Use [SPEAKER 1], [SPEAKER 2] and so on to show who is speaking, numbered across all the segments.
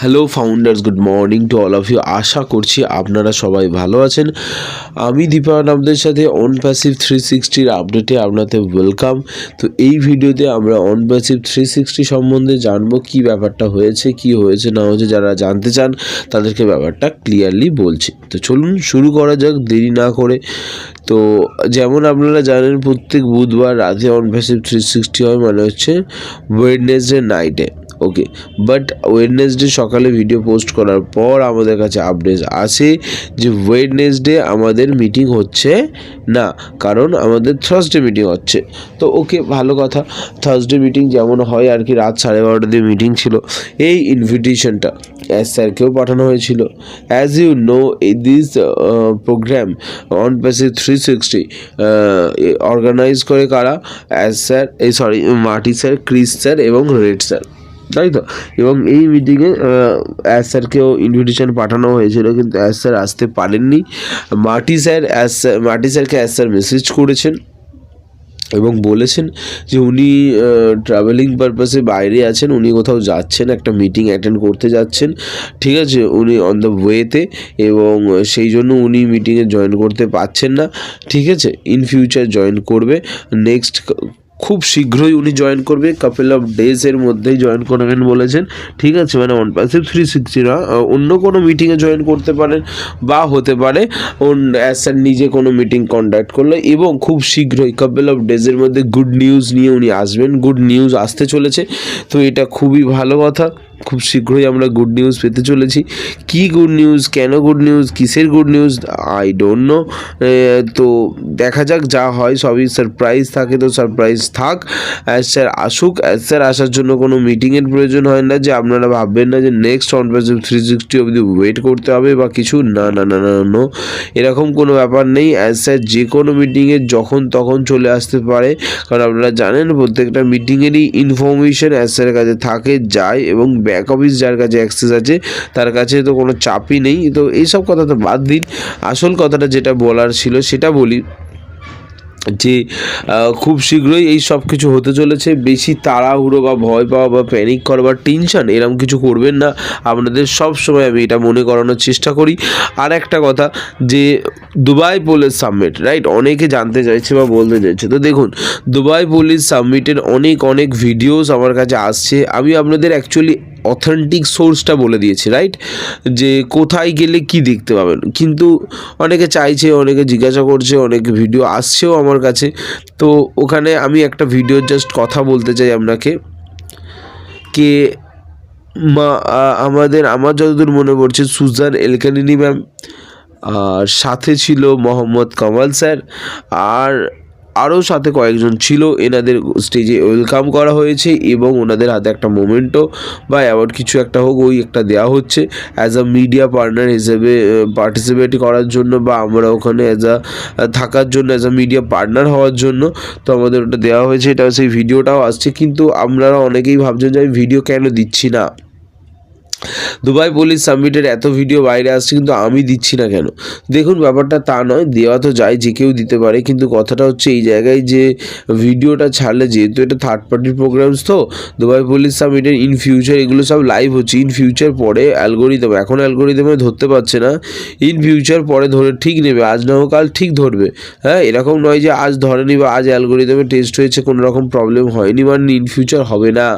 [SPEAKER 1] Hello founders, good morning to all of you. আশা করছি আপনারা সবাই ভালো আছেন। আমি দীপায়ন আপনাদের সাথে অন প্যাসিভ 360 আপডেটে আপনাদের ওয়েলকাম। তো এই ভিডিওতে আমরা অন প্যাসিভ 360 সম্বন্ধে জানবো কি ব্যাপারটা হয়েছে, কি হয়েছে না হয়েছে। যারা জানতে চান তাদেরকে ব্যাপারটা ক্লিয়ারলি বলছি। তো চলুন শুরু করা যাক দেরি না করে। তো যেমন আপনারা জানেন প্রত্যেক বুধবার রাতে অন প্যাসিভ 360 হয়, মানে হচ্ছে ওয়েডনেসডে নাইটে। ওকে, বাট ওয়েডনেসডে সকালে ভিডিও পোস্ট করার পর আমাদের কাছে আপডেট আসে যে ওয়েডনেসডে আমাদের মিটিং হচ্ছে না, কারণ আমাদের থার্সডে মিটিং হচ্ছে। তো ওকে, ভালো কথা। থার্সডে মিটিং যেমন হয় আর কি, রাত 12:30 দিয়ে মিটিং ছিল। এই ইনভিটেশনটা এস স্যারকেও পাঠানো হয়েছিল। As you know, this programme on passive 360 organise করে কারা? S sir, Marty sir, Chris sir এবং রেড স্যার, তাই তো। এবং এই মিটিংয়ে অ্যাস স্যারকেও ইনভিটেশন পাঠানো হয়েছিল, কিন্তু অ্যাস স্যার আসতে পারেননি। মার্টি স্যারকে অ্যাস স্যার মেসেজ করেছেন এবং বলেছেন যে উনি ট্রাভেলিং পারপাসে বাইরে আছেন, উনি কোথাও যাচ্ছেন, একটা মিটিং অ্যাটেন্ড করতে যাচ্ছেন, ঠিক আছে, উনি অন দ্য ওয়েতে, এবং সেই জন্য উনি মিটিংয়ে জয়েন করতে পারছেন না, ঠিক আছে। ইন ফিউচার জয়েন করবে, নেক্সট খুব শীঘ্রই উনি জয়েন করবে, কাপল অফ ডেজের মধ্যেই জয়েন করবেন বলেছেন, ঠিক আছে। মানে অন প্যাসিভ 360 না, অন্য কোনো মিটিংয়ে জয়েন করতে পারেন, বা হতে পারে অ্যাজ স্যার নিজে কোনো মিটিং কন্ডাক্ট করলো, এবং খুব শীঘ্রই কাপল অফ ডেজের মধ্যে গুড নিউজ নিয়ে উনি আসবেন। গুড নিউজ আসতে চলেছে, তো এটা খুবই ভালো কথা। খুব শীঘ্রই আমরা গুড নিউজ পেতে চলেছি। কি গুড নিউজ, কেন গুড নিউজ, কিসের good news, I don't know. তো দেখা যাক, যা হয় সবই সারপ্রাইজ থাকে, তো সারপ্রাইজ থাক। অ্যাজ স্যার আসুক। অ্যাজ স্যার আসার জন্য কোনো মিটিংয়ের প্রয়োজন হয় না, যে আপনারা ভাববেন না যে নেক্সট অন প্যাসিভ 360 অবধি ওয়েট করতে হবে বা কিছু, না না না না নো, এরকম কোনো ব্যাপার নেই। অ্যাজ স্যার যে কোনো মিটিংয়ে যখন তখন চলে আসতে পারে, কারণ আপনারা জানেন প্রত্যেকটা মিটিংয়েরই ইনফরমেশন অ্যাজ স্যারের কাছে থাকে, যায়, এবং ব্যাক অফিস যার কাছে অ্যাক্সেস আছে তার কাছে তো কোনো চাপই নেই। তো এইসব কথা তো বাদ দিন, আসল কথাটা যেটা বলার ছিল সেটা বলি, যে খুব শীঘ্রই এই সব কিছু হতে চলেছে। বেশি তাড়াহুড়ো বা ভয় পাওয়া বা প্যানিক করা বা টেনশন এরকম কিছু করবেন না। আপনাদের সব সময় আমি এটা মনে করানোর চেষ্টা করি। আর একটা কথা, যে দুবাই পুলিশ সাবমিট, রাইট, অনেকে জানতে চাইছে বা বলতে চাইছে। তো দেখুন, দুবাই পুলিশ সাবমিটের অনেক ভিডিওস আমার কাছে আসছে। আমি আপনাদের অ্যাকচুয়ালি অথেন্টিক সোর্সটা বলে দিয়েছি, রাইট, যে কোথায় গেলে কি দেখতে পাবেন। কিন্তু অনেকে চাইছে, অনেকে জিজ্ঞাসা করছে, অনেক ভিডিও আসছেও আমার কাছে। তো ওখানে আমি একটা ভিডিও জাস্ট কথা বলতে চাই আপনাকে, কে আমার যতদূর মনে পড়ছে সুজান এলকানিনি ম্যাম, আর সাথে ছিল মোহাম্মদ কামাল স্যার, আর আরও সাথে কয়েকজন ছিল। এনাদের স্টেজে ওয়েলকাম করা হয়েছে, এবং ওনাদের হাতে একটা মোমেন্টো বা অ্যাওয়ার্ড কিছু একটা হোক, ওই একটা দেওয়া হচ্ছে অ্যাজ আ মিডিয়া পার্টনার হিসেবে পার্টিসিপেট করার জন্য, বা আমরা ওখানে থাকার জন্য, অ্যাজ আ মিডিয়া পার্টনার হওয়ার জন্য। তো আমাদের ওটা দেওয়া হয়েছে, এটা সেই ভিডিওটাও আসছে। কিন্তু আপনারা অনেকেই ভাবছেন যে আমি ভিডিও কেন দিচ্ছি না, দুবাই পুলিশ সাবমিটের এত ভিডিও বাইরে আসছে কিন্তু আমি দিচ্ছি না কেন। দেখুন, ব্যাপারটা তা নয়, দেওয়া তো যায়, যে কেউ দিতে পারে, কিন্তু কথাটা হচ্ছে এই জায়গায় যে ভিডিওটা ছাড়লে, যেহেতু এটা থার্ড পার্টির প্রোগ্রামস, তো দুবাই পুলিশ সাবমিটের ইন ফিউচার এগুলো সব লাইভ হচ্ছে। ইন ফিউচার পরে অ্যালগোরিদম, এখন অ্যালগোরিদমে ধরতে পারছে না, ইন ফিউচার পরে ধরে ঠিক নেবে, আজ না হোক কাল ঠিক ধরবে। হ্যাঁ, এরকম নয় যে আজ ধরেনি বা আজ অ্যালগোরিদমে টেস্ট হয়েছে কোনো রকম প্রবলেম হয়নি মানে ইন ফিউচার হবে না।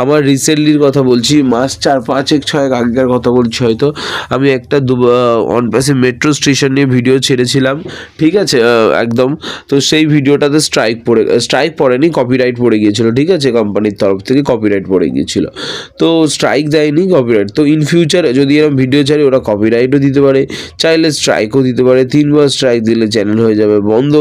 [SPEAKER 1] আমার রিসেন্টলির কথা বলছি, মাস 4-5-6 আগেকার কথা বলছি হয়তো। আমি একটা অন প্যাসিভ মেট্রো স্টেশন নিয়ে ভিডিও ছেড়েছিলাম, ঠিক আছে, একদম। তো সেই ভিডিওটাতে স্ট্রাইক পড়েনি, কপিরাইট পড়ে গিয়েছিল, ঠিক আছে, কোম্পানির তরফ থেকে কপিরাইট পড়ে গিয়েছিল। তো স্ট্রাইক দেয়নি, কপিরাইট। তো ইন ফিউচার যদি এরকম ভিডিও ছাড়ে, ওরা কপিরাইটও দিতে পারে, চাইলে স্ট্রাইকও দিতে পারে। 3বার স্ট্রাইক দিলে চ্যানেল হয়ে যাবে বন্ধ।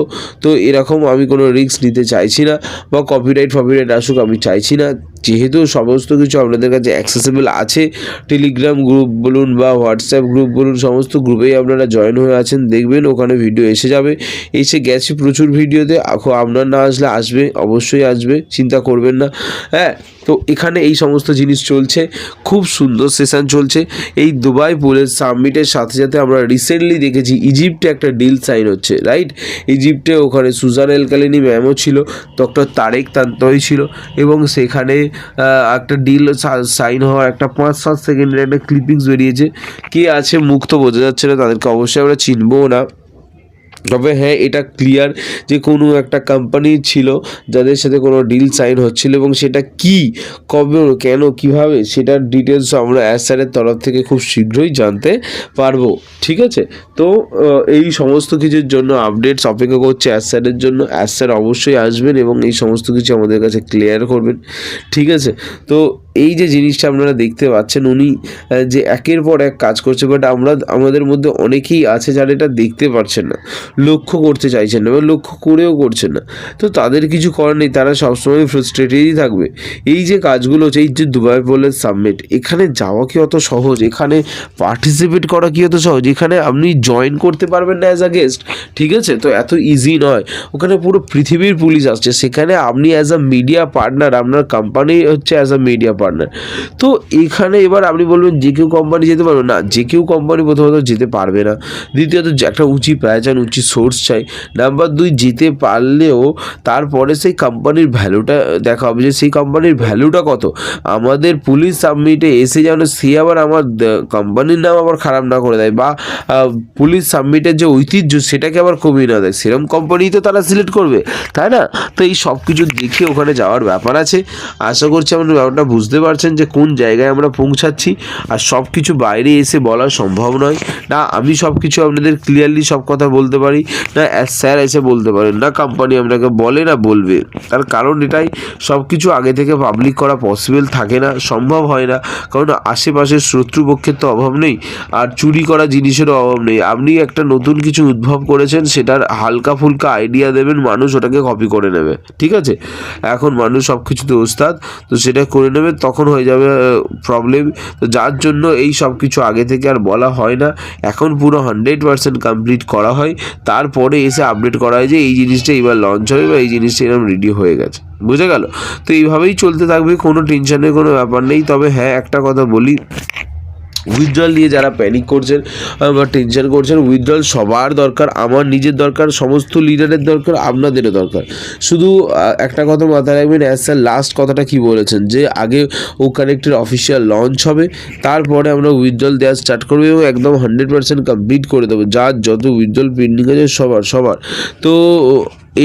[SPEAKER 1] তো এরকম আমি কোনো রিস্ক নিতে চাইছি না, বা কপিরাইট আসুক আমি চাইছি না। যেহেতু সমস্ত কিছু আপনাদের কাছে অ্যাক্সেসেবল আছে, টেলিগ্রাম গ্রুপ বলুন বা হোয়াটসঅ্যাপ গ্রুপ বলুন, সমস্ত গ্রুপেই আপনারা জয়েন হয়ে আছেন, দেখবেন ওখানে ভিডিও এসে যাবে। এসে গেছে প্রচুর ভিডিওতে, আপনার না আসলে আসবে, অবশ্যই আসবে, চিন্তা করবেন না। হ্যাঁ, তো এখানে এই সমস্ত জিনিস চলছে, খুব সুন্দর সেশন চলছে। এই দুবাই পুলের সাবমিটের সাথে সাথে আমরা রিসেন্টলি দেখেছি ইজিপ্টে একটা ডিল সাইন হচ্ছে, রাইট? ইজিপ্টে ওখানে সুজান এল কালিনি ম্যামও ছিল, ডক্টর তারেক তান্তই ছিল, এবং সেখানে একটা ডিল সাইন হওয়ার একটা 5-7 সেকেন্ডের একটা ক্লিপিংস বেরিয়েছে। কে আছে মুখ তো বোঝা যাচ্ছে না, তাদেরকে অবশ্যই আমরা চিনবও না। তবে হ্যাঁ, এটা ক্লিয়ার যে কোনো একটা কোম্পানি ছিল যাদের সাথে কোনো ডিল সাইন হচ্ছিল, এবং সেটা কি, কবে, কেন, কিভাবে, সেটার ডিটেলস আমরা স্যারের তরফ থেকে খুব শীঘ্রই জানতে পারবো। ঠিক আছে, তো এই সমস্ত কিছুর জন্য আপডেটস অপেক্ষা করছে স্যারের জন্য। স্যার অবশ্যই আসবেন এবং এই সমস্ত কিছু আমাদের কাছে ক্লিয়ার করবেন। ঠিক আছে, তো এই যে জিনিসটা আপনারা দেখতে পাচ্ছেন, উনি যে একের পর এক কাজ করছে, বাট আমাদের মধ্যে অনেকেই আছে যারা এটা দেখতে পারছেন না, লক্ষ্য করতে চাইছেন না, বা লক্ষ্য করেও করছেন না। তো তাদের কিছু করার নেই, তারা সবসময় ফ্রাস্ট্রেটেডই থাকবে। এই যে কাজগুলো হচ্ছে, এই যে দুবাই পুলের সাবমিট, এখানে যাওয়া কি অত সহজ? এখানে পার্টিসিপেট করা কি অত সহজ? এখানে আপনি জয়েন করতে পারবেন না অ্যাজ আ গেস্ট, ঠিক আছে? তো এত ইজি নয়। ওখানে পুরো পৃথিবীর পুলিশ আসছে, সেখানে আপনি অ্যাজ আ মিডিয়া পার্টনার, আপনার কোম্পানি হচ্ছে অ্যাজ আ মিডিয়া পার্টনার। তো এখানে এবার আপনি বলবেন যে কেউ কোম্পানি যেতে পারবে না, যে কেউ কোম্পানি প্রথমত যেতে পারবে না, দ্বিতীয়ত একটা উঁচি প্যাচান, উঁচি সোর্স চাই, নাম্বার 2 যেতে পারলেও তারপরে সেই কোম্পানির ভ্যালুটা দেখা হবে, যে সেই কোম্পানির ভ্যালুটা কত। আমাদের পুলিশ সাবমিটে এসে যেন সে আবার আমার কোম্পানির নাম আবার খারাপ না করে দেয়, বা পুলিশ সাবমিটের যে ঐতিহ্য সেটাকে আবার কমিয়ে না দেয়, সেরকম কোম্পানি তো তারা সিলেক্ট করবে, তাই না? তো এই সব কিছু দেখে ওখানে যাওয়ার ব্যাপার আছে। আশা করছি আপনারা ব্যাপারটা বুঝতে পারছেন যে কোন জায়গায় আমরা পৌঁছাচ্ছি, আর সব কিছু বাইরে এসে বলা সম্ভব নয়। না আমি সব কিছু আপনাদের ক্লিয়ারলি সব কথা বলতে পারি, না স্যার এসে বলতে পারেন, না কোম্পানি আপনাকে বলে না বলবে। তার কারণ এটাই, সব কিছু আগে থেকে পাবলিক করা পসিবল থাকে না, সম্ভব হয় না, কারণ আশেপাশের শত্রুপক্ষের তো অভাব নেই, আর চুরি করা জিনিসেরও অভাব নেই। আপনি একটা নতুন কিছু উদ্ভব করেছেন, সেটার হালকা ফুলকা আইডিয়া দেবেন, মানুষ ওটাকে কপি করে নেবে, ঠিক আছে? এখন মানুষ সব কিছুতে ওস্তাদ, তো সেটা করে নেবে, তখন হয়ে যাবে প্রবলেম। তো যার জন্য এই সব কিছু আগে থেকে আর বলা হয় না, এখন পুরো 100% কমপ্লিট করা হয়, তারপরে এসে আপডেট করা হয় যে এই জিনিসটা এবার লঞ্চ হবে, বা এই জিনিসটা এরকম রেডি হয়ে গেছে। বুঝে গেল? তো এইভাবেই চলতে থাকবে, কোনো টেনশনের কোনো ব্যাপার নেই। তবে হ্যাঁ, একটা কথা বলি, উইথড্রল নিয়ে যারা প্যানিক করছেন বা টেনশন করছেন, উইথড্রল সবার দরকার, আমার নিজের দরকার, সমস্ত লিডারের দরকার, আপনাদেরও দরকার। শুধু একটা কথা মাথায় রাখবেন, স্যার লাস্ট কথাটা কি বলেছেন, যে আগে ও কানেক্টের অফিসিয়াল লঞ্চ হবে, তারপরে আমরা উইথড্রল দেওয়া স্টার্ট করবো, এবং একদম 100% কমপ্লিট করে দেবো, যার যত উইথড্রল পেন্ডিং আছে সবার। তো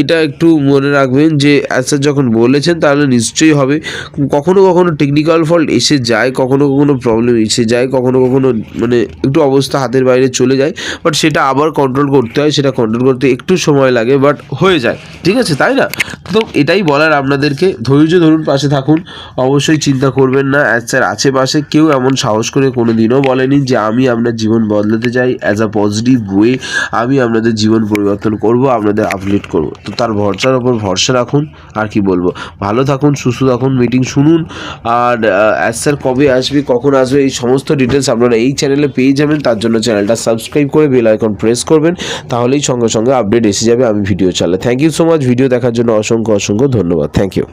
[SPEAKER 1] এটা একটু মনে রাখবেন যে স্যার যখন বলেছেন তাহলে নিশ্চয়ই হবে। কখনো কখনো টেকনিক্যাল ফল্ট এসে যায়, কখনো কখনো প্রবলেম এসে যায়, কখনো কখনো মানে একটু অবস্থা হাতের বাইরে চলে যায়, বাট সেটা আবার কন্ট্রোল করতে হয়, সেটা কন্ট্রোল করতে একটু সময় লাগে, বাট হয়ে যায়, ঠিক আছে, তাই না? তো এটাই বলার আপনাদেরকে, ধৈর্য ধরুন, পাশে থাকুন, অবশ্যই চিন্তা করবেন না। স্যার আছে পাশে, কেউ এমন সাহস করে কোনো দিনও বলেনি যে আমি আপনার জীবন বদলাতে চাই, অ্যাজ আ পজিটিভ ওয়ে আমি আপনাদের জীবন পরিবর্তন করব, আপনাদের আপডেট করব। তো তার ভরসার ওপর ভরসা রাখুন, আর কি বলবো, ভালো থাকুন, সুস্থ থাকুন, মিটিং শুনুন, আর স্যার কবে আসবে, কখন আসবে, এই সমস্ত ডিটেলস আপনারা এই চ্যানেলে পেয়ে যাবেন। তার জন্য চ্যানেলটা সাবস্ক্রাইব করে বেল আইকন প্রেস করবেন, তাহলেই সঙ্গে সঙ্গে আপডেট এসে যাবে আমি ভিডিও চালে। Thank you so much, video দেখার জন্য অসংখ্য ধন্যবাদ। Thank you.